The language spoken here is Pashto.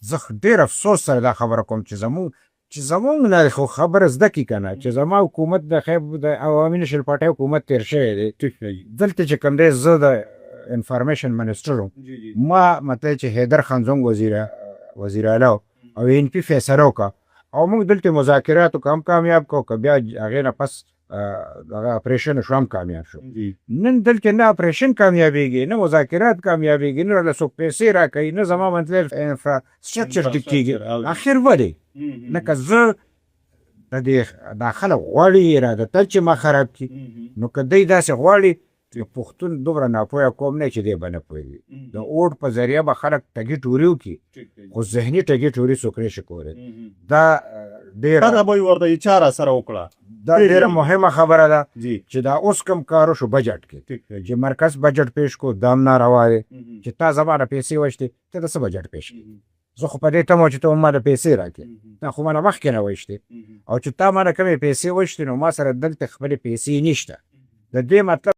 زه ډېر افسوس سره دا خبره کوم چې زمونږ نه خو خبره زده کړي که نه چې زما حکومت د عوامي نشل پارټۍ حکومت تېر شوی دی دلته چې کوم دی زه د انفارمیشن منسټر وم ما مطلب چې حیدر خان زنګ وزیر اعلی او ان پي فیصله وکړه او موږ دلته مذاکرات وکړو هم کامیاب کړو که بیا هغې نه پس دغه اپریشن وشو هم کامیاب شو نن دلته نه اپریشن کامیابېږي نه مذاکرات کامیابېږي نه راله څوک پیسې راکوي نه زما مطلب انفراسترکچر ټیک کېږي اخر ولې لکه زه دا خلک غواړي ارادتن چې ما خراب کړي نو که دی داسې غواړي پښتون دومره ناپوهه قوم نه چې دی به نه پوهېږي د اوټ په ذریعه به خلک ټګي ټوري وکړي خو ذهني ټګي ټوري څوک نه شي کولی دا ډېره مهمه خبره ده چې دا اوس کوم کار وشو بجټ کې چې مرکز بجټ پیش کو دا هم ناروا دی چې تا زما نه پیسې وشتې ته د څه بجټ پیش کړي زه خو په دې تمه چې ته ما نه پیسې راکړې دا خو ما نه مخکې نه وشتې او چې تا ما نه کومې پیسې وشتې نو ما سره دلته خپلې پیسې نشته د دې مطلب